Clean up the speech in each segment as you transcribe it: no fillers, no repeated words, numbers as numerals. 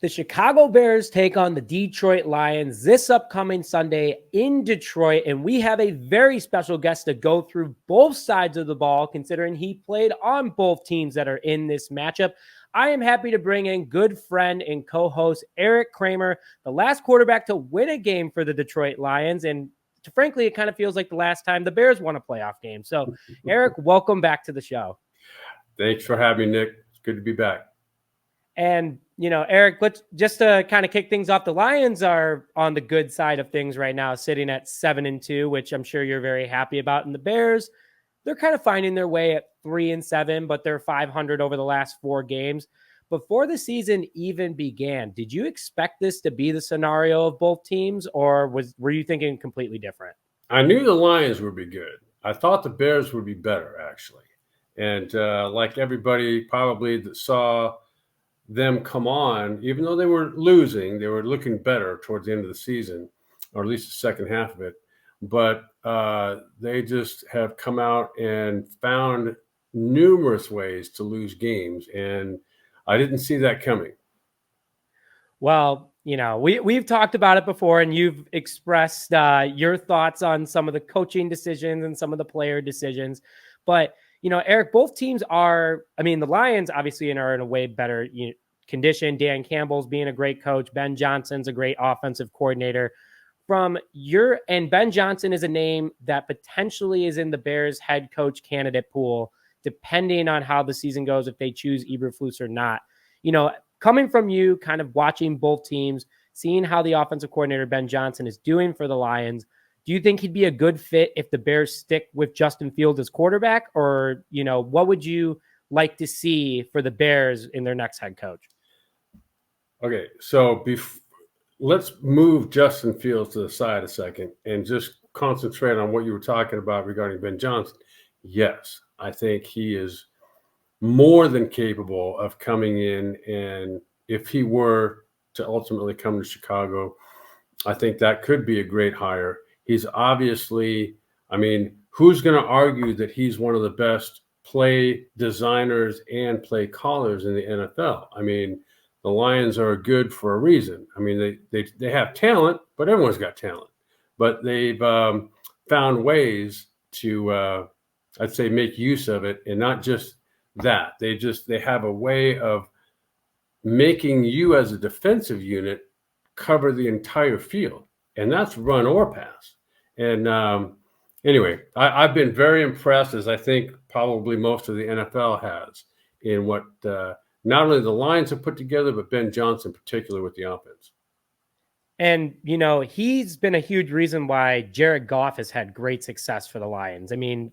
The Chicago Bears take on the Detroit Lions this upcoming Sunday in Detroit, and we have a very special guest to go through both sides of the ball, considering he played on both teams that are in this matchup. I am happy to bring in good friend and co-host Erik Kramer, the last quarterback to win a game for the Detroit Lions, and frankly, it kind of feels like the last time the Bears won a playoff game. So, Erik, welcome back to the show. Thanks for having me, Nick. It's good to be back. And, Erik, let's just to kind of kick things off. The Lions are on the good side of things right now, sitting at 7-2, which I'm sure you're very happy about. And the Bears, they're kind of finding their way at 3-7, but they're 500 over the last 4 games. Before the season even began, did you expect this to be the scenario of both teams, or were you thinking completely different? I knew the Lions would be good. I thought the Bears would be better, actually. And like everybody probably that saw them come on, even though they were losing, they were looking better towards the end of the season, or at least the second half of it. But they just have come out and found numerous ways to lose games, and I didn't see that coming. Well, we've talked about it before, and you've expressed your thoughts on some of the coaching decisions and some of the player decisions. But, Erik, both teams are, the Lions obviously are in a way better condition. Dan Campbell's being a great coach. Ben Johnson's a great offensive coordinator. And Ben Johnson is a name that potentially is in the Bears head coach candidate pool, depending on how the season goes, if they choose Eberflus or not. Coming from you, kind of watching both teams, seeing how the offensive coordinator Ben Johnson is doing for the Lions, do you think he'd be a good fit if the Bears stick with Justin Fields as quarterback? Or, what would you like to see for the Bears in their next head coach? Okay, so let's move Justin Fields to the side a second and just concentrate on what you were talking about regarding Ben Johnson. Yes, I think he is more than capable of coming in, and if he were to ultimately come to Chicago, I think that could be a great hire. He's obviously, who's going to argue that he's one of the best play designers and play callers in the NFL? The Lions are good for a reason. They have talent, but everyone's got talent. But they've found ways to, I'd say, make use of it, and not just that. They have a way of making you as a defensive unit cover the entire field, and that's run or pass. And anyway, I've been very impressed, as I think probably most of the NFL has, in what not only the Lions have put together, but Ben Johnson in particular with the offense. And, he's been a huge reason why Jared Goff has had great success for the Lions.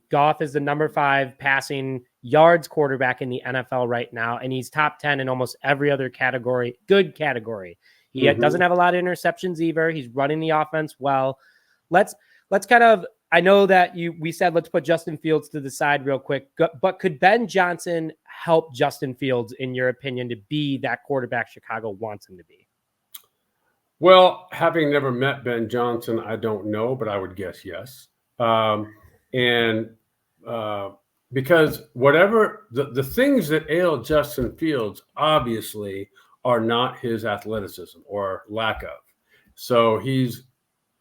Goff is the number 5 passing yards quarterback in the NFL right now, and he's top 10 in almost every other category, good category. He doesn't have a lot of interceptions either. He's running the offense well. Let's kind of, I know that we said let's put Justin Fields to the side real quick, but could Ben Johnson help Justin Fields, in your opinion, to be that quarterback Chicago wants him to be? Well, having never met Ben Johnson, I don't know, but I would guess yes. Because whatever the things that ail Justin Fields obviously are not his athleticism or lack of. So he's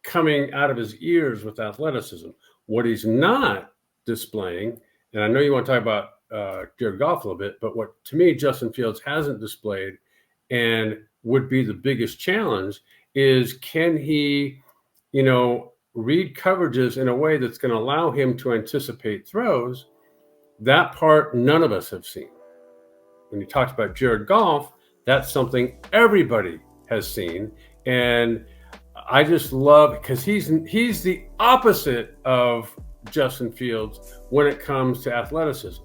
coming out of his ears with athleticism. What he's not displaying, and I know you want to talk about Jared Goff a little bit, but what to me Justin Fields hasn't displayed and would be the biggest challenge is, can he, read coverages in a way that's going to allow him to anticipate throws? That part none of us have seen. When you talked about Jared Goff, that's something everybody has seen. And I just love, because he's the opposite of Justin Fields when it comes to athleticism,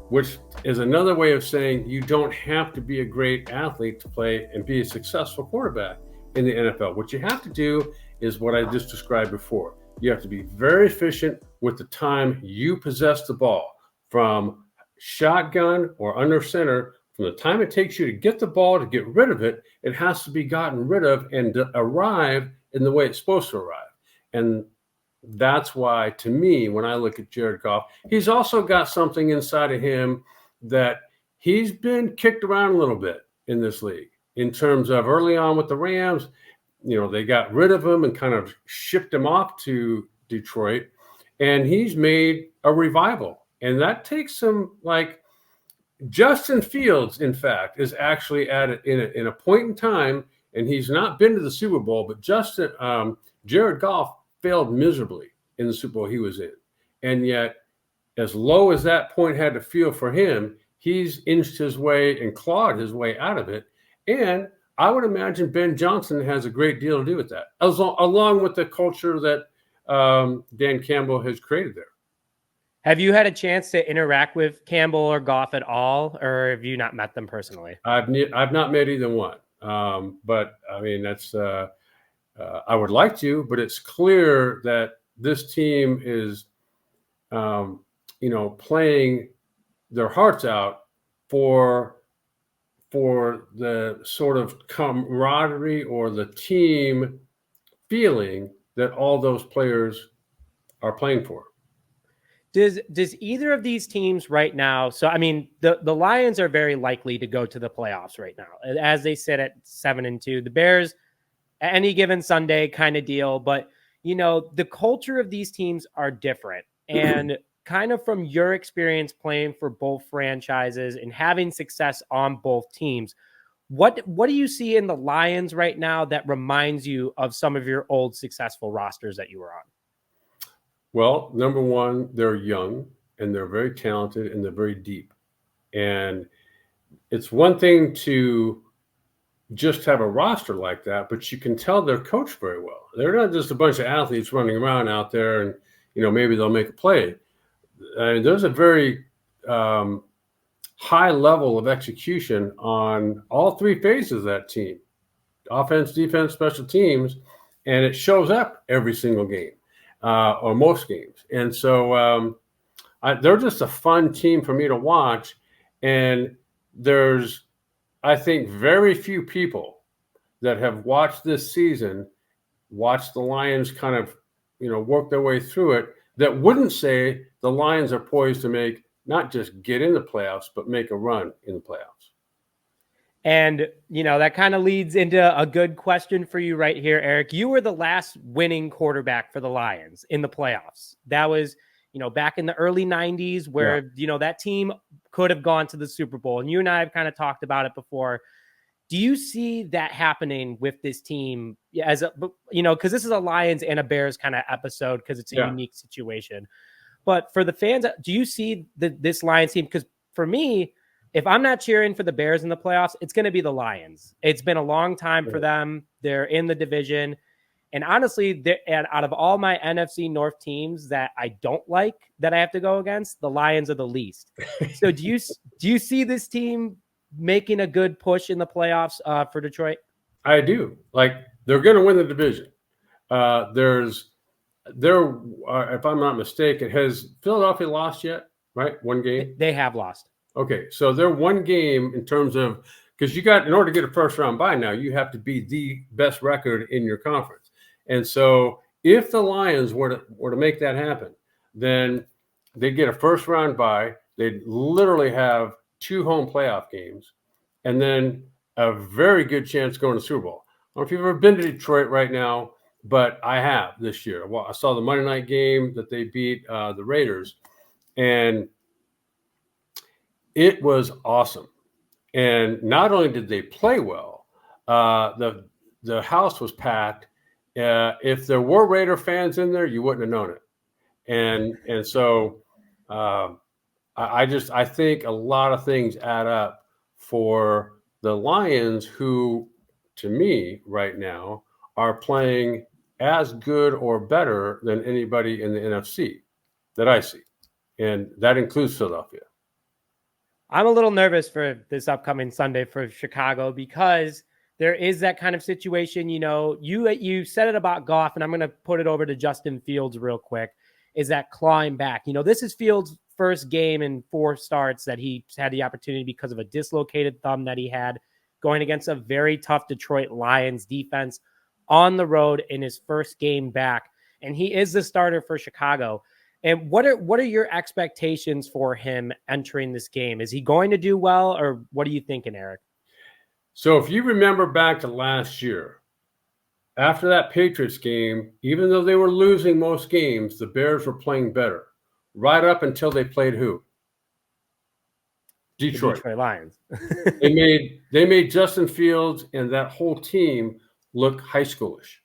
which is another way of saying you don't have to be a great athlete to play and be a successful quarterback in the NFL. What you have to do is what I just described before. You have to be very efficient with the time you possess the ball, from shotgun or under center. From the time it takes you to get the ball to get rid of it, it has to be gotten rid of and arrive in the way it's supposed to arrive. And that's why, to me, when I look at Jared Goff, he's also got something inside of him that he's been kicked around a little bit in this league. in terms of early on with the Rams. They got rid of him and kind of shipped him off to Detroit, and he's made a revival. And that takes some, like, Justin Fields, in fact, is actually at it in a point in time, and he's not been to the Super Bowl, but Jared Goff failed miserably in the Super Bowl he was in. And yet, as low as that point had to feel for him, he's inched his way and clawed his way out of it. And I would imagine Ben Johnson has a great deal to do with that, along with the culture that Dan Campbell has created there. Have you had a chance to interact with Campbell or Goff at all, or have you not met them personally? I've not met either one, but I mean that's I would like to, but it's clear that this team is, playing their hearts out for the sort of camaraderie or the team feeling that all those players are playing for. Does either of these teams right now? So, I mean, the Lions are very likely to go to the playoffs right now, as they sit at 7-2. The Bears, at any given Sunday kind of deal. But, the culture of these teams are different. And kind of from your experience playing for both franchises and having success on both teams, what do you see in the Lions right now that reminds you of some of your old successful rosters that you were on? Well, number one, they're young and they're very talented and they're very deep. And it's one thing to just have a roster like that, but you can tell they're coached very well. They're not just a bunch of athletes running around out there and, maybe they'll make a play. I mean, there's a very high level of execution on all three phases of that team: offense, defense, special teams, and it shows up every single game. Or most games. And so they're just a fun team for me to watch. And there's, I think, very few people that have watched this season, watched the Lions kind of, work their way through it, that wouldn't say the Lions are poised to not just get in the playoffs, but make a run in the playoffs. And, that kind of leads into a good question for you right here, Erik. You were the last winning quarterback for the Lions in the playoffs. That was, back in the early 90s where, that team could have gone to the Super Bowl. And you and I have kind of talked about it before. Do you see that happening with this team because this is a Lions and a Bears kind of episode because it's a unique situation. But for the fans, do you see this Lions team? Because for me, if I'm not cheering for the Bears in the playoffs, it's going to be the Lions. It's been a long time for them. They're in the division. And honestly, out of all my NFC North teams that I don't like that I have to go against, the Lions are the least. So do you see this team making a good push in the playoffs for Detroit? I do. Like, they're going to win the division. If I'm not mistaken, has Philadelphia lost yet? Right? One game? They have lost. Okay, so they're one game in terms of, because in order to get a first round bye now, you have to be the best record in your conference. And so if the Lions were to make that happen, then they get a first round bye. They literally have 2 home playoff games and then a very good chance going to the Super Bowl. I don't know if you've ever been to Detroit right now, but I have this year. Well, I saw the Monday night game that they beat the Raiders, and it was awesome. And not only did they play well, the house was packed. If there were Raider fans in there, you wouldn't have known it. And so I think a lot of things add up for the Lions, who, to me right now, are playing as good or better than anybody in the NFC that I see. And that includes Philadelphia. I'm a little nervous for this upcoming Sunday for Chicago because there is that kind of situation. You said it about Goff, and I'm going to put it over to Justin Fields real quick, is that clawing back. This is Fields' first game in 4 starts that he had the opportunity because of a dislocated thumb that he had going against a very tough Detroit Lions defense on the road in his first game back. And he is the starter for Chicago. And what are your expectations for him entering this game? Is he going to do well, or what are you thinking, Erik? So if you remember back to last year, after that Patriots game, even though they were losing most games, the Bears were playing better right up until they played who? The Detroit. Detroit Lions. They made Justin Fields and that whole team look high schoolish.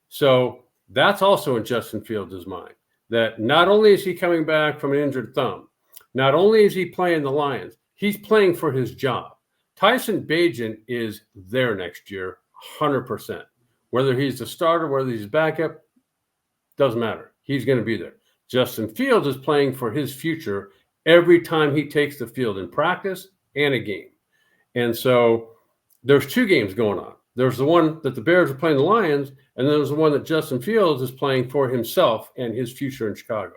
So that's also in Justin Fields' mind, that not only is he coming back from an injured thumb, not only is he playing the Lions, he's playing for his job. Tyson Bagent is there next year, 100%. Whether he's the starter, whether he's backup, doesn't matter. He's going to be there. Justin Fields is playing for his future every time he takes the field in practice and a game. And so there's two games going on. There's the one that the Bears are playing the Lions, and then there's the one that Justin Fields is playing for himself and his future in Chicago.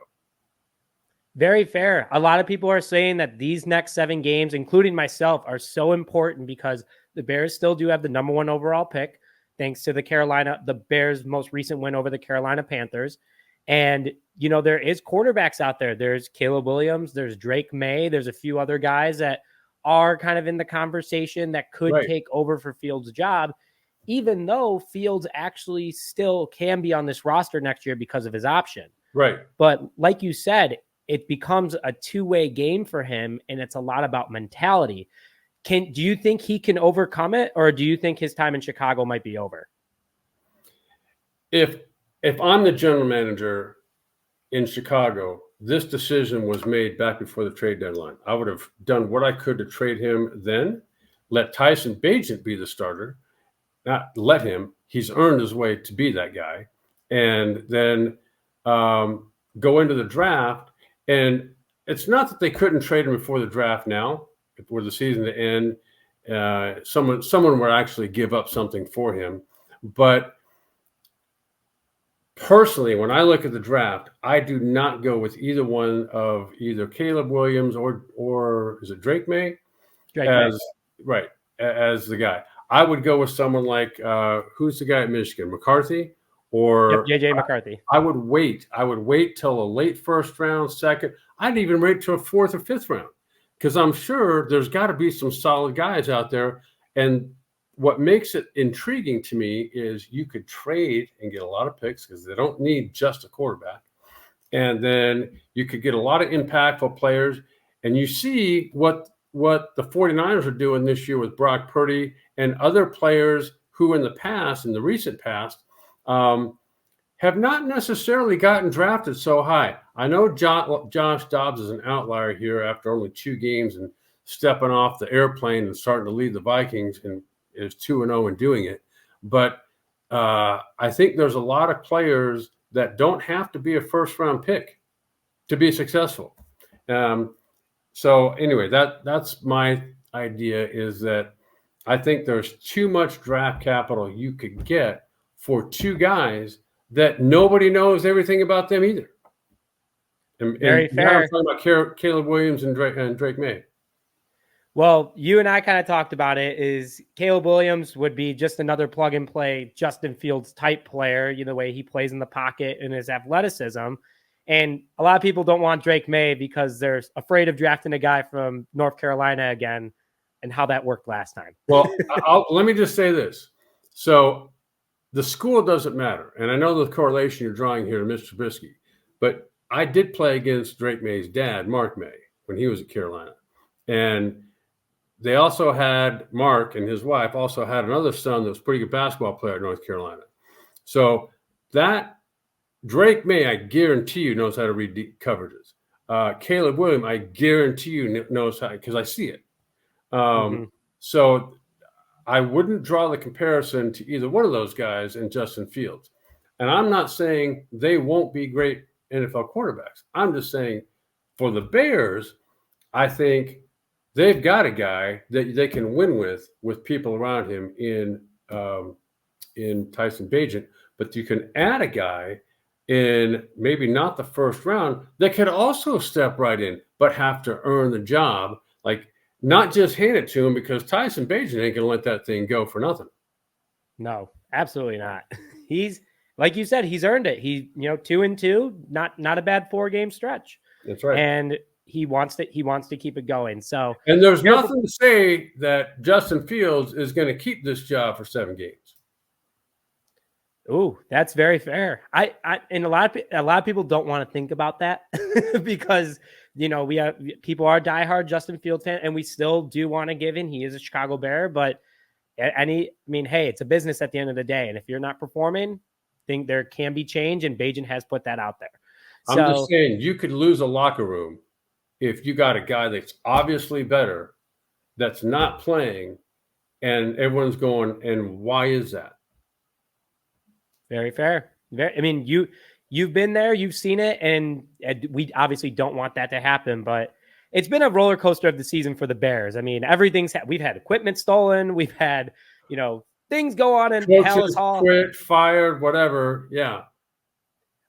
Very fair. A lot of people are saying that these next 7 games, including myself, are so important because the Bears still do have the number 1 overall pick, thanks to the Bears' most recent win over the Carolina Panthers. And, there is quarterbacks out there. There's Caleb Williams, there's Drake May, there's a few other guys that are kind of in the conversation that could take over for Fields' job, even though Fields actually still can be on this roster next year because of his option. Right. But like you said, it becomes a two-way game for him, and it's a lot about mentality. Do you think he can overcome it, or do you think his time in Chicago might be over? If I'm the general manager in Chicago, this decision was made back before the trade deadline. I would have done what I could to trade him then, let Tyson Bagent be the starter, not let him. He's earned his way to be that guy. And then go into the draft. And it's not that they couldn't trade him before the draft now, before the season to end. Someone would actually give up something for him. But personally, when I look at the draft, I do not go with either one of either Caleb Williams or is it Drake May? As the guy. I would go with someone like who's the guy at Michigan? McCarthy or JJ McCarthy. I would wait. I would wait till a late first round, second. I'd even wait till a 4th or 5th round because I'm sure there's got to be some solid guys out there. And what makes it intriguing to me is you could trade and get a lot of picks because they don't need just a quarterback. And then you could get a lot of impactful players. And you see what the 49ers are doing this year with Brock Purdy and other players who in the recent past, have not necessarily gotten drafted so high. I know Josh Dobbs is an outlier here after only 2 games and stepping off the airplane and starting to lead the Vikings and is 2-0 in doing it. But I think there's a lot of players that don't have to be a first-round pick to be successful. So anyway, that's my idea, is that I think there's too much draft capital you could get for 2 guys that nobody knows everything about them either. Very fair. I'm talking about Caleb Williams and Drake May. Well, you and I kind of talked about it, is Caleb Williams would be just another plug and play Justin Fields type player, the way he plays in the pocket and his athleticism. And a lot of people don't want Drake May because they're afraid of drafting a guy from North Carolina again and how that worked last time. Well, let me just say this. So the school doesn't matter. And I know the correlation you're drawing here to Mr. Trubisky, but I did play against Drake May's dad, Mark May, when he was at Carolina. And they also had Mark and his wife also had another son that was a pretty good basketball player at North Carolina. So that Drake May, I guarantee you, knows how to read deep coverages. Caleb Williams, I guarantee you knows how, because I see it. So I wouldn't draw the comparison to either one of those guys and Justin Fields. And I'm not saying they won't be great NFL quarterbacks. I'm just saying for the Bears, I think they've got a guy that they can win with people around him in Tyson Bagent, but you can add a guy in maybe not the first round that could also step right in, but have to earn the job. Like, not just hand it to him, because Tyson Bagent ain't going to let that thing go for nothing. No, absolutely not. He's, like you said, he's earned it. He, 2-2, not a bad 4-game stretch. That's right. And he wants to keep it going. So, and there's nothing to say that Justin Fields is going to keep this job for 7 games. Oh, that's very fair. I and a lot of people don't want to think about that because we have people are diehard Justin Fields fan, and we still do want to give in. He is a Chicago Bear, but hey, it's a business at the end of the day, and if you're not performing, think there can be change, and Bajan has put that out there. I'm just saying you could lose a locker room if you got a guy that's obviously better that's not playing, and everyone's going, and why is that? Very fair. You've been there, you've seen it, and we obviously don't want that to happen, but it's been a roller coaster of the season for the Bears. I mean, we've had equipment stolen, we've had, things go on in Hallis Hall. Quit, fired, whatever. Yeah.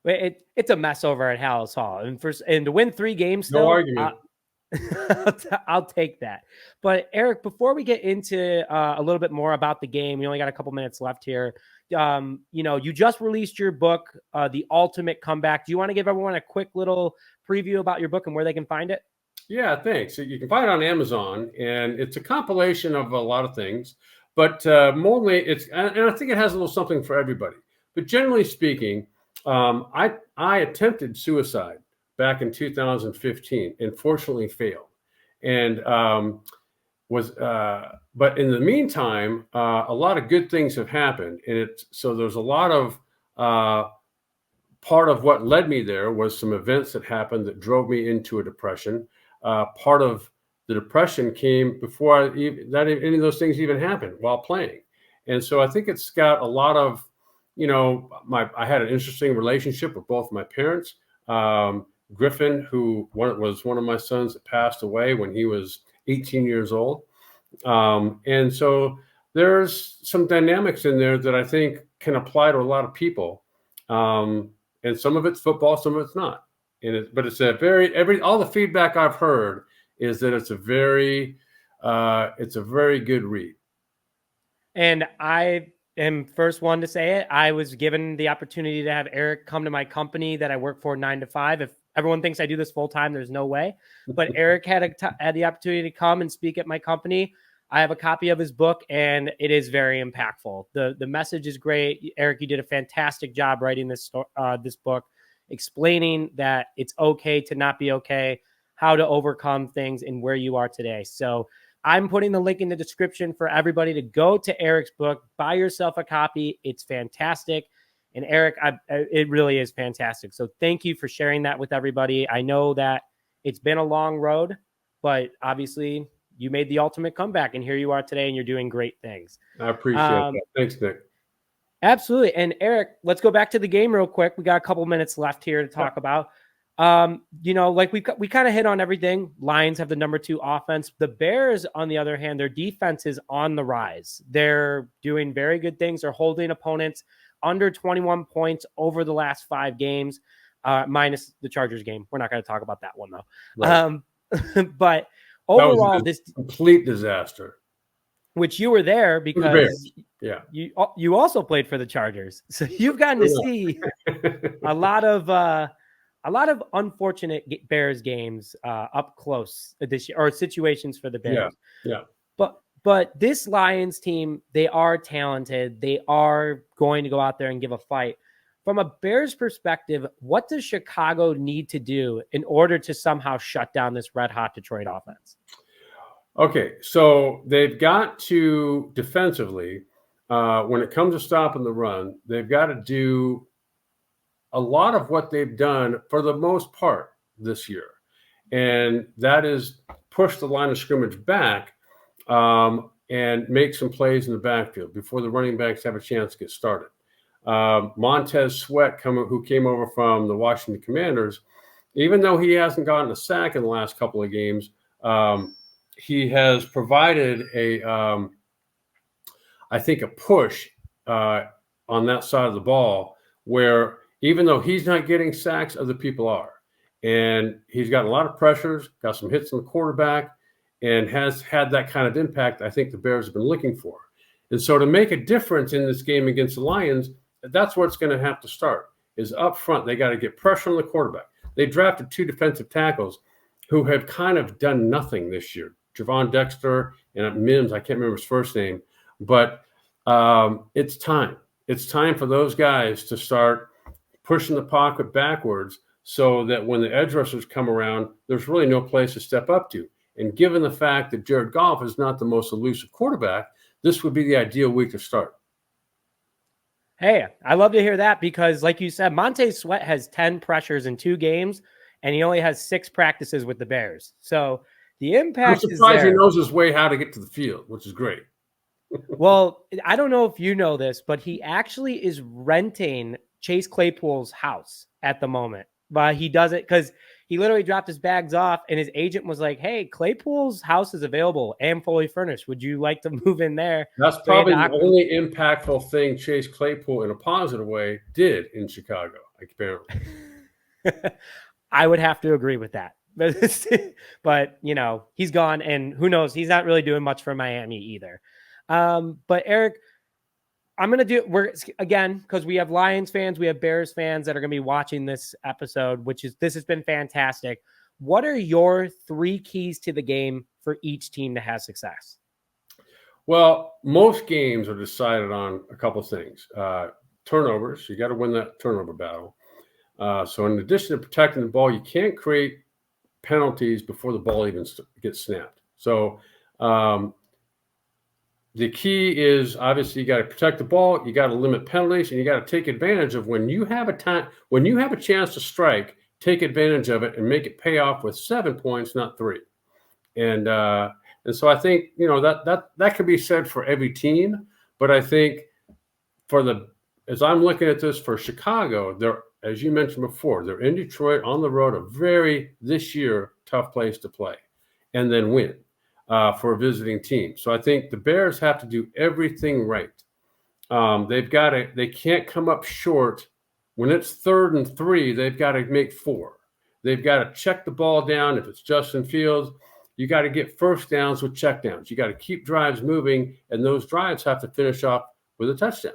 It's a mess over at Hallis Hall. And to win 3 games still, no argument. I'll take that. But Erik, before we get into a little bit more about the game, we only got a couple minutes left here. You just released your book, The Ultimate Comeback. Do you want to give everyone a quick little preview about your book and where they can find it? Yeah, thanks. You can find it on Amazon, and it's a compilation of a lot of things, but mostly and I think it has a little something for everybody. But generally speaking, I attempted suicide back in 2015 and fortunately failed. And but in the meantime, a lot of good things have happened. And so there's a lot of part of what led me there was some events that happened that drove me into a depression. Part of the depression came before any of those things even happened while playing. And so I think it's got a lot of, I had an interesting relationship with both my parents. Griffin, who was one of my sons that passed away when he was 18 years old. And so there's some dynamics in there that I think can apply to a lot of people. And some of it's football, some of it's not. But it's all the feedback I've heard is that it's a very good read. And I am first one to say it. I was given the opportunity to have Erik come to my company that I work for 9 to 5. If everyone thinks I do this full time, there's no way. But Erik had the opportunity to come and speak at my company. I have a copy of his book, and it is very impactful. The message is great. Erik, you did a fantastic job writing this book, explaining that it's okay to not be okay, how to overcome things, and where you are today. So I'm putting the link in the description for everybody to go to Erik's book, buy yourself a copy. It's fantastic. And Erik, it really is fantastic. So thank you for sharing that with everybody. I know that it's been a long road, but obviously you made the ultimate comeback, and here you are today, and you're doing great things. I appreciate that. Thanks, Nick. Absolutely. And Erik, let's go back to the game real quick. We got a couple minutes left here to talk about. We kind of hit on everything. Lions have the number 2 offense. The Bears, on the other hand, their defense is on the rise. They're doing very good things. They're holding opponents under 21 points over the last 5 games, minus the Chargers game. We're not going to talk about that one, though. Right. But overall, this complete disaster. Which you were there because yeah, you also played for the Chargers, so you've gotten to see a lot of unfortunate Bears games up close this year, or situations for the Bears. Yeah. But this Lions team, they are talented. They are going to go out there and give a fight. From a Bears perspective, what does Chicago need to do in order to somehow shut down this red-hot Detroit offense? Okay, so they've got to defensively, when it comes to stopping the run, they've got to do a lot of what they've done for the most part this year. And that is push the line of scrimmage back and make some plays in the backfield before the running backs have a chance to get started. Montez Sweat, who came over from the Washington Commanders, even though he hasn't gotten a sack in the last couple of games, he has provided I think a push on that side of the ball where even though he's not getting sacks, other people are. And he's got a lot of pressures, got some hits on the quarterback, and has had that kind of impact I think the Bears have been looking for. And so to make a difference in this game against the Lions, that's where it's going to have to start, is up front. They got to get pressure on the quarterback. They drafted 2 defensive tackles, who have kind of done nothing this year. Javon Dexter and Mims, I can't remember his first name, but it's time. It's time for those guys to start pushing the pocket backwards so that when the edge rushers come around, there's really no place to step up to. And given the fact that Jared Goff is not the most elusive quarterback, this would be the ideal week to start. Hey, I love to hear that because, like you said, Montez Sweat has 10 pressures in 2 games, and he only has 6 practices with the Bears. So the impact is there. I'm surprised he knows his way how to get to the field, which is great. Well, I don't know if you know this, but he actually is renting Chase Claypool's house at the moment. But he does it because he literally dropped his bags off and his agent was like, hey, Claypool's house is available and fully furnished. Would you like to move in there? That's probably the only impactful thing Chase Claypool in a positive way did in Chicago, apparently. I would have to agree with that. But, you know, he's gone and who knows? He's not really doing much for Miami either. But Erik, I'm going to because we have Lions fans, we have Bears fans that are going to be watching this episode, this has been fantastic. What are your 3 keys to the game for each team to have success? Well, most games are decided on a couple of things. Turnovers, you got to win that turnover battle. So in addition to protecting the ball, you can't create penalties before the ball even gets snapped. So, the key is obviously you got to protect the ball, you got to limit penalties, and you got to take advantage of when you have a chance to strike, take advantage of it and make it pay off with 7 points, not 3. And so I think, you know, that could be said for every team, but I think as I'm looking at this for Chicago, they're, as you mentioned before, they're in Detroit on the road, a very this year tough place to play and then win. For a visiting team. So I think the Bears have to do everything right. They can't come up short. When it's 3rd and 3, they've got to make 4. They've got to check the ball down. If it's Justin Fields, you got to get first downs with checkdowns. You got to keep drives moving, and those drives have to finish off with a touchdown.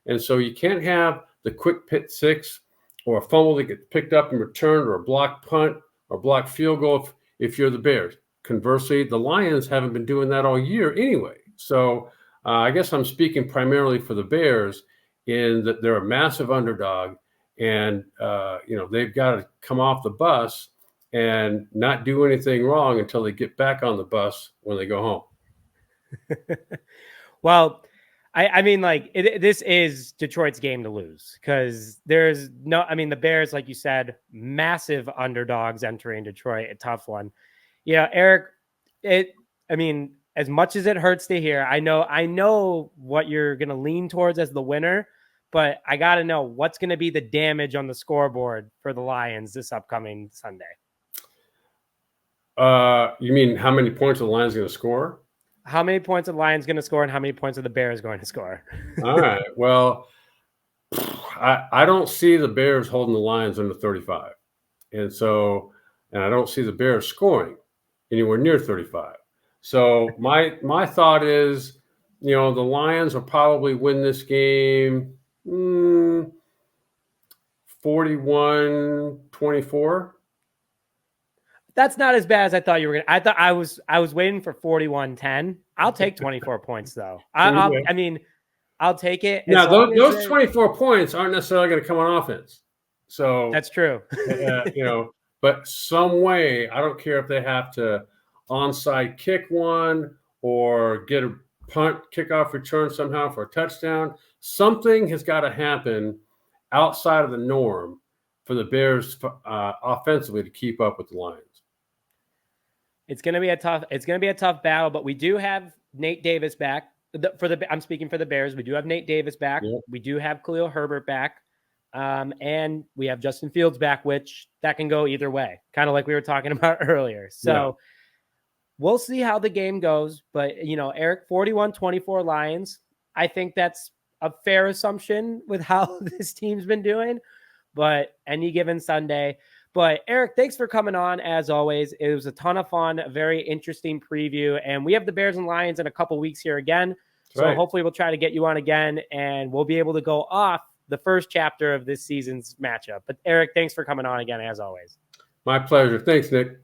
And so you can't have the quick pick 6 or a fumble that gets picked up and returned or a blocked punt or blocked field goal if you're the Bears. Conversely, the Lions haven't been doing that all year anyway. So I guess I'm speaking primarily for the Bears in that they're a massive underdog and, you know, they've got to come off the bus and not do anything wrong until they get back on the bus when they go home. Well, I mean, like, this is Detroit's game to lose because the Bears, like you said, massive underdogs entering Detroit, a tough one. Yeah, Erik, as much as it hurts to hear, I know what you're going to lean towards as the winner, but I got to know what's going to be the damage on the scoreboard for the Lions this upcoming Sunday. You mean how many points are the Lions going to score? How many points are the Lions going to score and how many points are the Bears going to score? All right. Well, I don't see the Bears holding the Lions under 35. And I don't see the Bears scoring anywhere near 35. So my thought is, you know, the Lions will probably win this game 41-24. That's not as bad as I thought you were going to. I was waiting for 41-10. I'll take 24 points though. I'll take it. Now those 24 points aren't necessarily going to come on offense. So that's true. You know, but some way, I don't care if they have to onside kick one or get a punt, kickoff return somehow for a touchdown. Something has got to happen outside of the norm for the Bears offensively to keep up with the Lions. It's going to be a tough battle, but we do have Nate Davis back. I'm speaking for the Bears. We do have Nate Davis back. Yep. We do have Khalil Herbert back. And we have Justin Fields back, which that can go either way, kind of like we were talking about earlier. So we'll see how the game goes. But, you know, Erik, 41-24 Lions. I think that's a fair assumption with how this team's been doing, but any given Sunday. But Erik, thanks for coming on as always. It was a ton of fun, a very interesting preview. And we have the Bears and Lions in a couple weeks here again. So hopefully we'll try to get you on again and we'll be able to go off the first chapter of this season's matchup. But Erik, thanks for coming on again, as always. My pleasure. Thanks, Nick.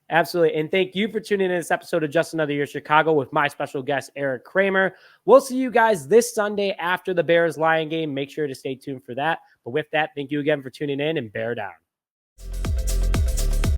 Absolutely. And thank you for tuning in to this episode of Just Another Year Chicago with my special guest, Erik Kramer. We'll see you guys this Sunday after the Bears-Lion game. Make sure to stay tuned for that. But with that, thank you again for tuning in, and bear down.